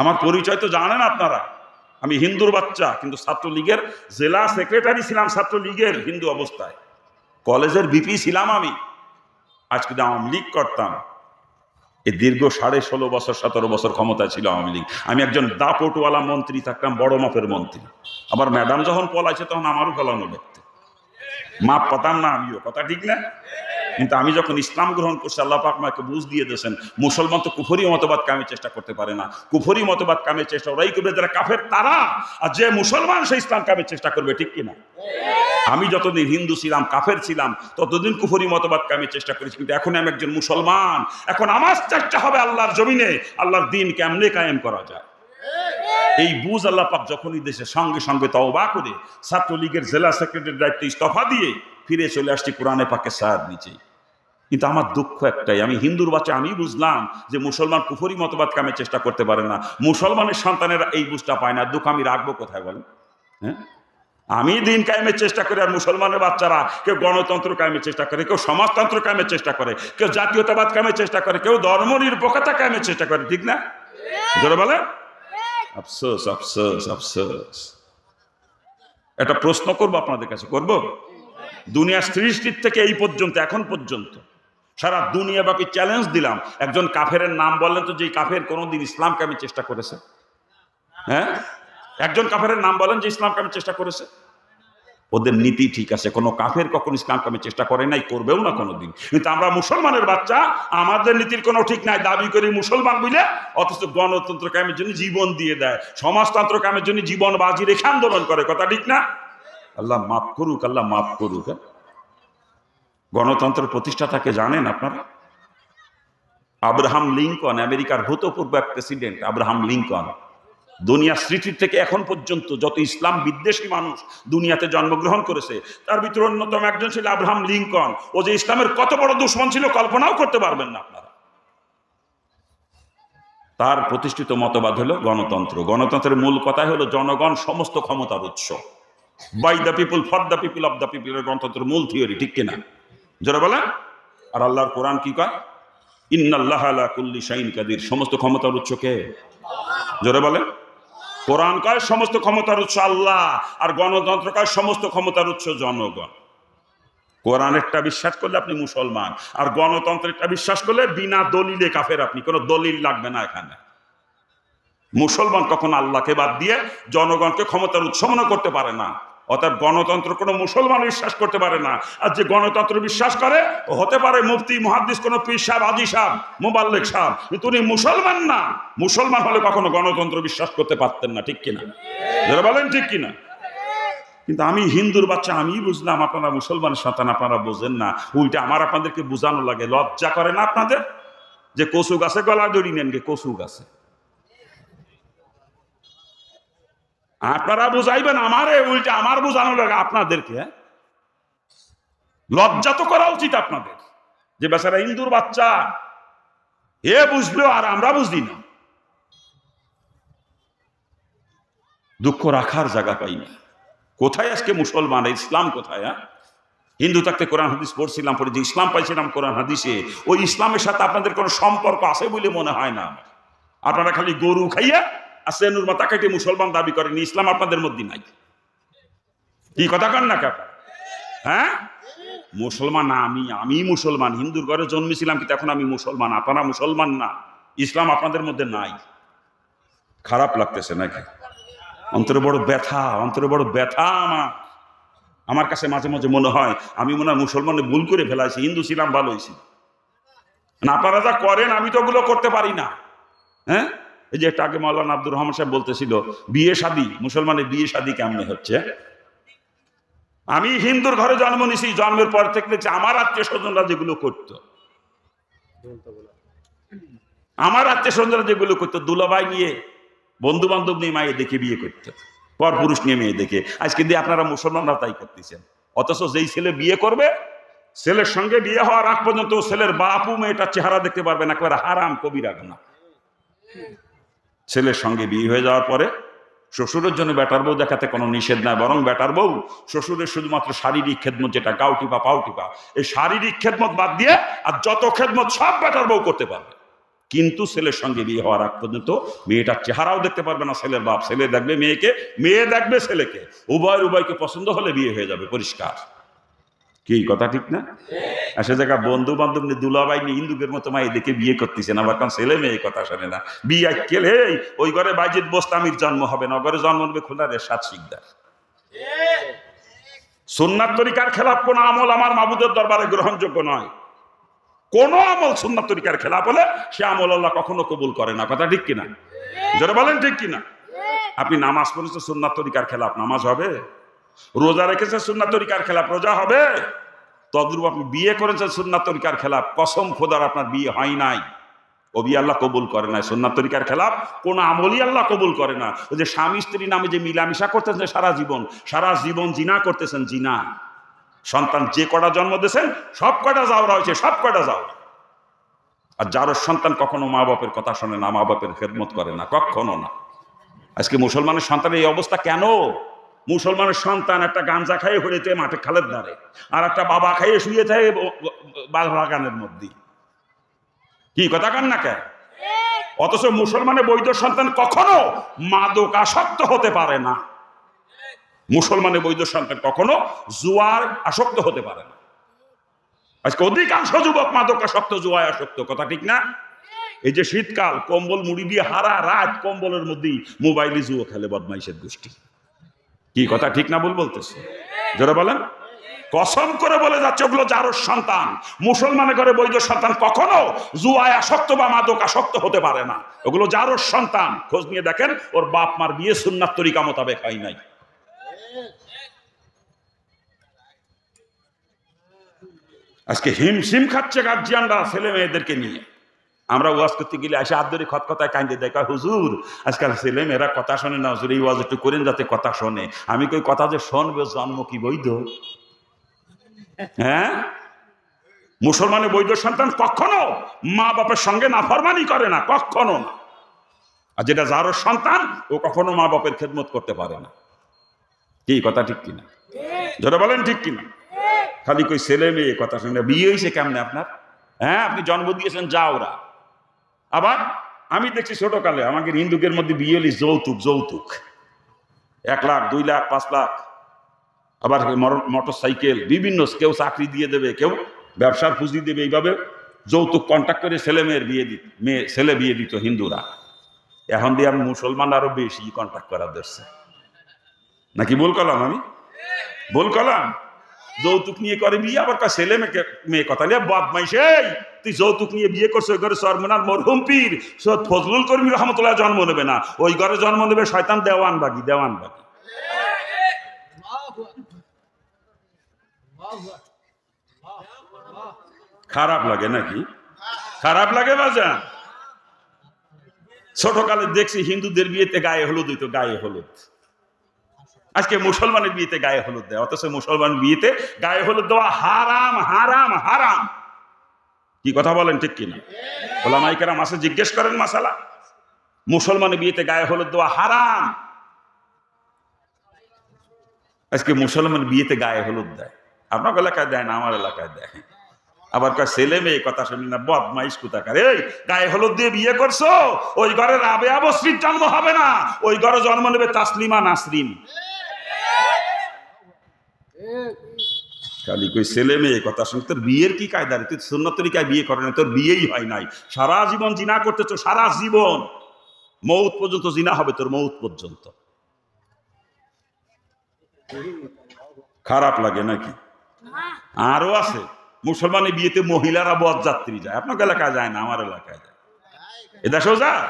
আমার পরিচয় তো জানেন আপনারা, আমি হিন্দুর বাচ্চা, কিন্তু ছাত্রলীগের জেলা সেক্রেটারি ছিলাম ছাত্রলীগের হিন্দু অবস্থায়, কলেজের বিপি ছিলাম আমি, আজকে আওয়ামী লীগ করতাম। এই দীর্ঘ 16.5 বছর 17 বছর ক্ষমতায় ছিল আওয়ামী লীগ। আমি একজন দাপটওয়ালা মন্ত্রী থাকতাম, বড় মাপের মন্ত্রী। আবার ম্যাডাম যখন পলাইছে তখন আমারও পলানো দেখতে, মাপ পাতাম না আমিও, কথা ঠিক না? কিন্তু আমি যখন ইসলাম গ্রহণ করছি, আল্লাহ পাক আমাকে বুঝ দিয়ে দিয়েছেন, মুসলমান তো কুফরি মতবাদ কামের চেষ্টা করতে পারে না। কুফরি মতবাদ কামের চেষ্টা ওরাই করবে যারা কাফের তারা, আর যে মুসলমান সে ইসলাম কামের চেষ্টা করবে, ঠিক কিনা? আমি যতদিন হিন্দু ছিলাম, কাফের ছিলাম, ততদিন কুফরি মতবাদ কামের চেষ্টা করেছি, কিন্তু এখন আমি একজন মুসলমান। এখন আমার চেষ্টা হবে আল্লাহর জমিনে আল্লাহর দ্বীন কেমনে কায়েম করা যায়। এই বুঝ আল্লাহ পাক যখনই দেশে সঙ্গে সঙ্গে তওবা করে ছাত্রলীগের জেলা সেক্রেটারির দায়িত্ব ইস্তফা দিয়ে ফিরে চলে আসছি কোরআনে পাকের ছায়ার নিচেই। কিন্তু আমার দুঃখ একটাই, আমি হিন্দুর বাচ্চা, আমি বুঝলাম যে মুসলমান কুফরি মতবাদ কামের চেষ্টা করতে পারে না, মুসলমানের সন্তানেরা এই বুঝটা পায় না। দুঃখ আমি রাখবো কোথায় বলেন? হ্যাঁ, আমি দিন কায়েমের চেষ্টা করি, আর মুসলমানের বাচ্চারা কেউ গণতন্ত্র কায়েমের চেষ্টা করে, কেউ সমাজতন্ত্র কায়েমের চেষ্টা করে, কেউ জাতীয়তাবাদ কায়েমের চেষ্টা করে, কেউ ধর্ম নিরপেক্ষতা কায়েমের চেষ্টা করে, ঠিক না? জোরে বলে আফসোস আফসোস আফসোস। একটা প্রশ্ন করবো আপনাদের কাছে, করব? দুনিয়া সৃষ্টির থেকে এই পর্যন্ত, এখন পর্যন্ত সারা দুনিয়াব্যাপী চ্যালেঞ্জ দিলাম, একজন কাফেরের নাম বললেন তো যে কাফের কোনোদিন ইসলাম কায়েমের চেষ্টা করেছে? হ্যাঁ, একজন কাফেরের নাম বলেন যে ইসলাম কায়েমের চেষ্টা করেছে। ওদের নীতি ঠিক আছে, কোনো কাফের কখনো ইসলাম কায়েমের চেষ্টা করে নাই, করবেও না কোনোদিন। কিন্তু আমরা মুসলমানের বাচ্চা, আমাদের নীতির কোনো ঠিক নাই, দাবি করি মুসলমান বুঝলে, অথচ গণতন্ত্র কায়েমের জন্য জীবন দিয়ে দেয়, সমাজতন্ত্র কায়েমের জন্য জীবন বাজি রেখে আন্দোলন করে, কথা ঠিক না? আল্লাহ মাফ করুক, আল্লাহ মাফ করুক। গণতন্ত্রের প্রতিষ্ঠাতাকে জানেন আপনারা? আব্রাহাম লিঙ্কন, আমেরিকার ভূতপূর্ব প্রেসিডেন্ট আব্রাহাম লিঙ্কন। দুনিয়া সৃষ্টির থেকে এখন পর্যন্ত যত ইসলাম বিদ্বেষী মানুষ দুনিয়াতে জন্মগ্রহণ করেছে, তার ভিতরে অন্যতম একজন ছিল আব্রাহাম লিঙ্কন। ও যে ইসলামের কত বড় দুশমন ছিল কল্পনাও করতে পারবেন না আপনারা। তার প্রতিষ্ঠিত মতবাদ হলো গণতন্ত্র। গণতন্ত্রের মূল কথাই হলো জনগণ সমস্ত ক্ষমতার উৎস, by the people, for the people, of the people, গণতন্ত্রের মূল থিওরি, ঠিক কিনা? যারা বলেন। আর আল্লাহর কোরআন কি কয়? ইন্নাল্লাহা আলা কুল্লি শাইইন কাদির। সমস্ত ক্ষমতার উৎস কে? জোরে বলেন। কোরআন কয় সমস্ত ক্ষমতার উৎস আল্লাহ, আর গণতন্ত্র কয় সমস্ত ক্ষমতার উৎস জনগণ। কোরআনেরটা বিশ্বাস করলে আপনি মুসলমান, আর গণতন্ত্রেরটা বিশ্বাস করলে বিনা দলিলে কাফের আপনি, কোনো দলিল লাগবে না এখানে। মুসলমান কখনো আল্লাহকে বাদ দিয়ে জনগণকে ক্ষমতার উৎস মনে করতে পারে না, অর্থাৎ গণতন্ত্র কোনো মুসলমান বিশ্বাস করতে পারে না। আর যে গণতন্ত্র বিশ্বাস করে হতে পারে মুফতি, মুহাদ্দিস, কোনো পীর সাহেব, হাজী সাহেব, মুবাল্লিগ সাহেব, কিন্তু উনি মুসলমান না। মুসলমান হলে কখনো গণতন্ত্র বিশ্বাস করতে পারতেন না, ঠিক কিনা? যারা বলেন ঠিক কিনা? কিন্তু আমি হিন্দুর বাচ্চা, আমি বুঝলাম, আপনারা মুসলমানের সন্তান, আপনারা বোঝেন না। উল্টে আমার আপনাদেরকে বোঝানো লাগে, লজ্জা করে না আপনাদের? যে কচু গাছে গলা দড়ি নেন গে, কচু গাছে আপনারা বুঝাইবেন আমারে, উল্টে আমার বোঝানো লাগে আপনাদেরকে। লজ্জা তো করা উচিত আপনাদের, যে বেচারা হিন্দুর বাচ্চা এ বুঝলো আর আমরা বুঝলি না। দুঃখ রাখার জায়গা পাই না। কোথায় আজকে মুসলমান, ইসলাম কোথায়? হিন্দু থাকতে কোরআন হাদিস পড়ছিলাম, পরে যে ইসলাম পাইছিলাম কোরআন হাদিসে, ওই ইসলামের সাথে আপনাদের কোনো সম্পর্ক আছে বলে মনে হয় না। আপনারা খালি গরু খাইয়া আসেনুর মাথা কেটে মুসলমান দাবি করেন, ইসলাম আপনাদের মধ্যে নাই। কি কথা কন না কাকা? হ্যাঁ, মুসলমান না আমি মুসলমান, হিন্দুর ঘরে জন্মেছিলাম, কিন্তু এখন আমি মুসলমান। আপনারা মুসলমান না, ইসলাম আপনাদের মধ্যে নাই। খারাপ লাগতেছে নাকি? অন্তরে বড় ব্যথা, অন্তরে বড় ব্যথা। আমার কাছে মাঝে মাঝে মনে হয় আমি মনে হয় মুসলমানে ভুল করে ফেলাইছি, হিন্দু ছিলাম ভালো হয়েছি না। আপনারা যা করেন আমি তো ওগুলো করতে পারি না। হ্যাঁ, এই যে একটা আগে মাওলানা আব্দুর রহমান সাহেব বলতেছিল বিয়ে শাদী, মুসলমানের বিয়ে শাদী কেমনে হচ্ছে। আমি হিন্দুর ঘরে জন্ম নিছি, জন্মের পর থেকে দেখছি আমার আত্মীয় স্বজনরা যেগুলো করতো, দুলাভাই নিয়ে, বন্ধু বান্ধব নিয়ে মায়ে দেখে বিয়ে করতো, পর পুরুষ নিয়ে মেয়ে দেখে। আজকে দিয়ে আপনারা মুসলমানরা তাই করতেছেন। অথচ যেই ছেলে বিয়ে করবে, ছেলের সঙ্গে বিয়ে হওয়ার আগ পর্যন্ত ছেলের বাপু মেয়েটার চেহারা দেখতে পারবে না, একেবারে হারাম কবিরা গুনাহ। ছেলের সঙ্গে বিয়ে হয়ে যাওয়ার পরে শ্বশুরের জন্য বেটার বউ দেখাতে কোনো নিষেধ নাই, বরং বেটার বউ শ্বশুরের শুধুমাত্র শারীরিক খেদমত, যেটা গাও টিপা পাও টিপা, এই শারীরিক খেদমত বাদ দিয়ে আর যত খেদমত সব বেটার বউ করতে পারবে। কিন্তু ছেলের সঙ্গে বিয়ে হওয়ার আগ পর্যন্ত মেয়েটার চেহারাও দেখতে পারবে না ছেলের বাপ, ছেলে দেখবে মেয়েকে, মেয়ে দেখবে ছেলেকে, উভয়কে পছন্দ হলে বিয়ে হয়ে যাবে, পরিষ্কার। কি কথা ঠিক না? আর সে জায়গা বন্ধু বান্ধব নিয়ে দুলাভাই নিয়ে হিন্দুকের মতো মা এদিকে বিয়ে করতেছেন, আবার কারণ ছেলে মেয়ে কথা শোনে না। বিয়ে কেলে ওই ঘরে বাইজিদ বোস্তামির জন্ম হবে না, ঘরে জন্ম নেবে খোলা রেশাদ শিকদার। সুন্নাত তরিকার খেলাফ কোন আমল আমার মাবুদের দরবারে গ্রহণযোগ্য নয়। কোন আমল সুন্নাত তরিকার খেলাফ হলে সে আমল আল্লাহ কখনো কবুল করে না। কথা ঠিক কিনা? যারা বলেন ঠিক কিনা? আপনি নামাজ পড়েছেন সুন্নাত তরিকার খেলাফ, নামাজ হবে? রোজা রেখেছে সুন্নাত তরিকার খেলাফ, রোজা হবে? তদ্রূপ আপনি বিয়ে করেছেন সুন্নাত তরিকার খেলাফ, কসম খোদার আপনার বিয়ে হয় নাই, ও বিয়ে আল্লাহ কবুল করে না। সুন্নাত তরিকার খেলাফ কোন আমলই আল্লাহ কবুল করে না। ওই যে স্বামী স্ত্রী নামে যে মিলামিশা করতেছেন সারা জীবন জিনা করতেছেন, জিনা। সন্তান যে কটা জন্ম দিয়েছেন সব কটা যাওয়া হয়েছে, সব কটা যাওয়া। আর যারও সন্তান কখনো মা বাপের কথা শোনে না, মা বাপের খেদমত করে না, কখনো না। আজকে মুসলমানের সন্তানের এই অবস্থা কেন? মুসলমানের সন্তান একটা গাঞ্জা খাইয়ে হয়েছে মাঠে খালের ধারে, আর একটা বাবা খাইয়ে শুয়ে থাকে বাগানের মধ্যে। কি কথা কান না কেন? অথচ মুসলমানের বৈধ সন্তান কখনো মাদকাসক্ত হতে পারে না। মুসলমানের বৈধ সন্তান কখনো জুয়ার আসক্ত হতে পারে না। আজকে অধিকাংশ যুবক মাদকাসক্ত, জুয়ায় আসক্ত। কথা ঠিক না? এই যে শীতকাল, কম্বল মুড়ি দিয়ে হারা রাত কম্বলের মধ্যেই মোবাইলে জুয়ো খেলে বদমাইশের গোষ্ঠী। কি কথা ঠিক না ভুল বলতেছে? যারা বলেন, কসম করে বলে যাচ্ছে ওগুলো যার সন্তান। মুসলমানের ঘরে বৈধ সন্তান কখনো জুয়ায় আসক্ত বা মাদক আসক্ত হতে পারে না। ওগুলো যার সন্তান, খোঁজ নিয়ে দেখেন ওর বাপ মার বিয়ে সুন্নাত তরিকা মোতাবেক হয় নাই। আজকে হিমশিম খাচ্ছে গার্জিয়ানরা ছেলে মেয়েদেরকে নিয়ে। আমরা ওয়াজ করতে গেলে এসে আদরি খত কথায় কান্দে দেখা, হুজুর আজকাল ছেলে মেয়েরা কথা শোনে না, হুজুর এই ওয়াজ একটু করেন যাতে কথা শোনে। আমি কই কথা যে শোনবে, জন্ম কি বৈধ? হ্যাঁ, মুসলমানের বৈধ সন্তান কখনো মা বাপের সঙ্গে নাফরমানি করে না, কখনো না। আর যেটা যার সন্তান ও কখনো মা বাপের খেদমত করতে পারে না। কি কথা ঠিক কিনা? যারা বলেন ঠিক কিনা? খালি কই ছেলে মেয়ে কথা শুনে। বিয়ে হয়েছে কেমনে আপনার? হ্যাঁ, আপনি জন্ম দিয়েছেন যা ওরা। আবার আমি দেখছি ছোটকালে আমাকে হিন্দুকের মধ্যে বিয়ে হলি যৌতুক, যৌতুক 1 লাখ 2 লাখ 5 লাখ, আবার মোটর সাইকেল বিভিন্ন, কেউ চাকরি দিয়ে দেবে, কেউ ব্যবসার পুঁজি দেবে, এইভাবে যৌতুক কন্ট্যাক্ট করে ছেলে মেয়ের বিয়ে দিত, ছেলে বিয়ে দিত হিন্দুরা। এখন দিয়ে আমি মুসলমান আরো বেশি কন্ট্যাক্ট করার ধরছে। নাকি ভুল করলাম? আমি ভুল করলাম? যৌতুক নিয়ে করে বিয়ে, আবার ছেলে মেয়ে কথা নিয়ে বদমাইশ। এই তুই যৌতুক নিয়ে বিয়ে করছো, ওই ঘরে সরমনার মরহুম পীর সৈয়দ ফজলুল করিম রহমতুল্লাহ জন্ম নেবে না, ওই ঘরে জন্ম নেবে শয়তান দেওয়ানবাগি, দেওয়ানবাগি। খারাপ লাগে নাকি? খারাপ লাগে বাজান? ছোটকালে দেখছি হিন্দুদের বিয়েতে গায়ে হলুদ হইতো, গায়ে হলুদ। আজকে মুসলমানের বিয়েতে গায়ে হলুদ দেয়, অথচ মুসলমান বিয়েতে গায়ে হলুদ দেওয়া হারাম, হারাম, হারাম। কি কথা বলেন ঠিক কিনা? ওলামায়ে কেরাম আছে, জিজ্ঞেস করেন মাসালা। মুসলমানের বিয়েতে গায়ে হলুদ দেওয়া হারাম। আজকে মুসলমান বিয়েতে গায়ে হলুদ দেয়, আপনার এলাকায় দেয় না, আমার এলাকায় দেয়। আবার কয় ছেলে মেয়ে কথা শুনি না, বদমাইশ কোথাকার। এই গায়ে হলুদ দিয়ে বিয়ে করছো, ওই ঘরে রাবেয়া বসরির জন্ম হবে না, ওই ঘরে জন্ম নেবে তাসলিমা নাসরিন। খালি কই ছেলে মেয়ে কথা শুনি। তোর বিয়ের কি কায়দা রে? তুই সুন্নাত তরিকায় বিয়ে করে না, তোর বিয়েই হয় নাই। সারা জীবন জিনা করতেছো, সারা জীবন, মৌত পর্যন্ত জিনা হবে তোর, মৌত পর্যন্ত। খারাপ লাগে নাকি? আরো আছে, মুসলমানের বিয়েতে মহিলারা বরযাত্রী যায়, আপনার এলাকায় যায় না, আমার এলাকায় যায়। এদেশেও যায়।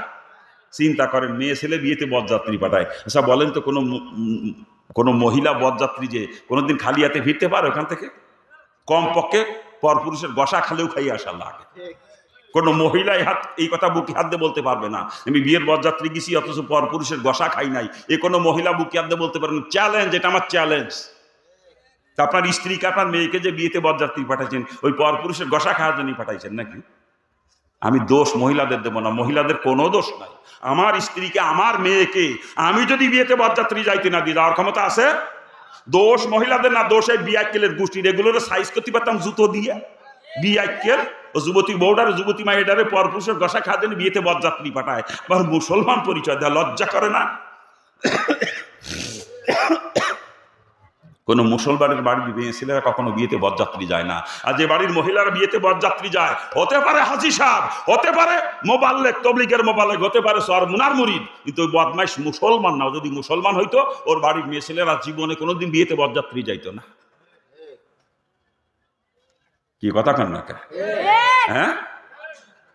চিন্তা করেন, মেয়ে ছেলে বিয়েতে বরযাত্রী পাঠায়। আচ্ছা বলেন তো, কোনো মহিলা বরযাত্রী যে কোনোদিন খালি হাতে ফিরতে পারে ওখান থেকে? কমপক্ষে পরপুরুষের গসা খালেও খাইয়ে আসা লাগে। কোনো মহিলা এই কথা বুকে হাত দিয়ে বলতে পারবে না, আমি বিয়ের বরযাত্রী গেছি অথচ পরপুরুষের গসা খাই নাই। এ কোনো মহিলা বুকে হাত দিয়ে বলতে পারবে না। চ্যালেঞ্জ, এটা আমার চ্যালেঞ্জ। আপনার স্ত্রীকে, আপনার মেয়েকে যে বিয়েতে বরযাত্রী পাঠাইছেন, ওই পরপুরুষের গসা খাওয়ার জন্যই পাঠাইছেন নাকি? আমি দোষ মহিলাদের দেবো না, মহিলাদের কোনো দোষ নাই। আমার স্ত্রীকে, আমার মেয়েকে আমি যদি বিয়েতে বরযাত্রী যাইতে না দিই, যাওয়ার ক্ষমতা আছে? দোষ মহিলাদের না, দোষ এই বিয়াক্কেলের গোষ্ঠীর। এগুলোর সাইজ করতে পারতাম জুতো দিয়ে। বিয়াক্কেল ও যুবতী বউডারে যুবতী মাইডারে পরপুরুষের গসা খাদেন বিয়েতে বরযাত্রী পাঠায়, আবার মুসলমান পরিচয় দেয়, লজ্জা করে না? কোন মুসলমানের বাড়ির মেয়ে ছেলেরা কখনো বিয়েতে বরযাত্রী যায় না। আর যে বাড়ির মহিলারা বিয়েতে বরযাত্রী যায়, হতে পারে হাজী সাহেব, হতে পারে মোবাল্লেগ, তবলিগের মোবাল্লেগ, হতে পারে সরমুনার মুরিদ, কিন্তু ওই বদমাইশ মুসলমান না। যদি মুসলমান হইতো ওর বাড়ির মেয়ে ছেলেরা জীবনে কোনোদিন বিয়েতে বরযাত্রী যাইতো না। কি কথা কেন না? হ্যাঁ,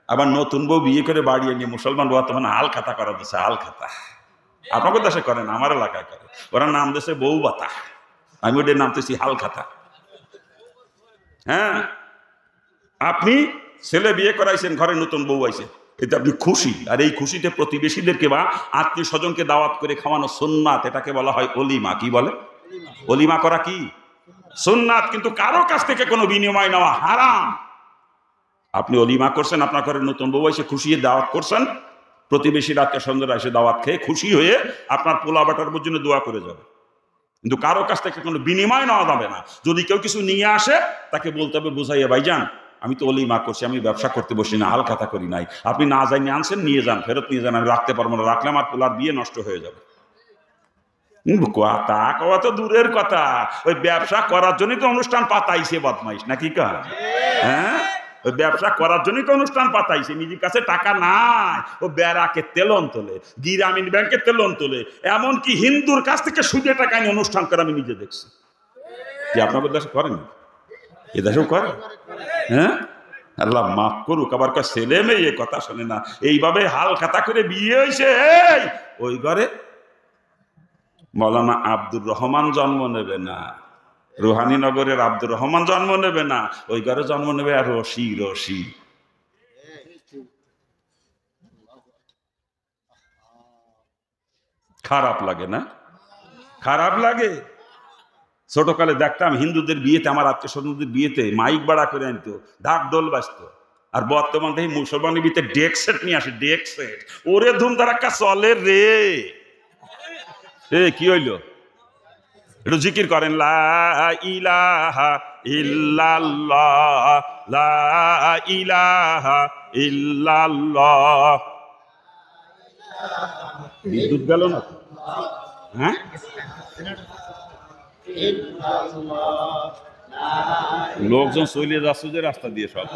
আবার নতুন বউ বিয়ে করে বাড়ি নিয়ে মুসলমান বর্তমানে হাল খাতা করা দিচ্ছে। হাল খাতা আপনাদের দেশে করেন, আমার এলাকায় করে। ওরা নাম দেশে বউ বাতা, আমি ওদের নামতেছি হাল খাতা। হ্যাঁ, আপনি ছেলে বিয়ে করাইছেন, ঘরে নতুন বউ আইছে, এতে আপনি খুশি। আর এই খুশিতে প্রতিবেশীদেরকে বা আত্মীয় স্বজনকে দাওয়াত করে খাওয়ানো সুন্নাত, এটাকে বলা হয় অলিমা। কি বলে? অলিমা করা কি সুন্নাত, কিন্তু কারো কাছ থেকে কোনো বিনিময় নেওয়া হারাম। আপনি অলিমা করছেন, আপনার ঘরে নতুন বউ এসে খুশি দাওয়াত করছেন, প্রতিবেশীর আত্মীয় স্বজনরা এসে দাওয়াত খেয়ে খুশি হয়ে আপনার পোলা বাটার জন্য দোয়া করে যাবে, কিন্তু কারো কাছ থেকে কোনো বিনিময় নেওয়া যাবে না। যদি কেউ কিছু নিয়ে আসে তাকে বলতে হবে বুঝাইয়া, ভাইজান আমি তো অলিমা করছি, আমি ব্যবসা করতে বসি না, হাল খাতা করি নাই, আপনি না যাই নিয়ে আনছেন, নিয়ে যান, ফেরত নিয়ে যান, আমি রাখতে পারবো না, রাখলে আমার পোলার বিয়ে নষ্ট হয়ে যাবে। কথা কওয়া তো দূরের কথা, ওই ব্যবসা করার জন্যই তো অনুষ্ঠান পাতাইছে বদমাইশ, নাকি কা? হ্যাঁ, ওই ব্যবসা করার জন্যই তো অনুষ্ঠান পাতাইছে। নিজের কাছে টাকা নাই, ও বেড়াকে তেলন তোলে, গ্রামীণ ব্যাংকে তেলন তোলে, এমনকি হিন্দুর কাছ থেকে সুদে টাকা নিয়ে অনুষ্ঠান করে আমি নিজে দেখছি। যে আপনাদের দেশে করেন, এ দেশেও করে? হ্যাঁ, আল্লাহ মাফ করুক। আবার ছেলে মেয়ে কথা শোনে না, এইভাবে হাল খাতা করে বিয়ে হয়েছে। এই ওই ঘরে মৌলানা আব্দুর রহমান জন্ম নেবে না, রুহানীনগরের আব্দুর রহমান জন্ম নেবে না, ওই ঘরে জন্ম নেবে আর রশি। রশি খারাপ লাগে না? খারাপ লাগে। ছোটকালে দেখতাম হিন্দুদের বিয়েতে, আমার আত্মীয় স্বজনদের বিয়েতে মাইক বাড়া করে আনতো, ঢাক ডোল বাজতো। আর বর্তমান দেখি মুসলমানের বিয়েতে ডেক সেট নিয়ে আসে, ডেক সেট। ওরে ধুম ধারাক্কা চলে রে। এ কি হইলো? একটু জিকির করেন, লা ইলাহা ইল্লাল্লাহ, লা ইলাহা ইল্লাল্লাহ। বিদ্যুৎ গেল না? হ্যাঁ, লোকজন চলে যাচ্ছে যে রাস্তা দিয়ে সব।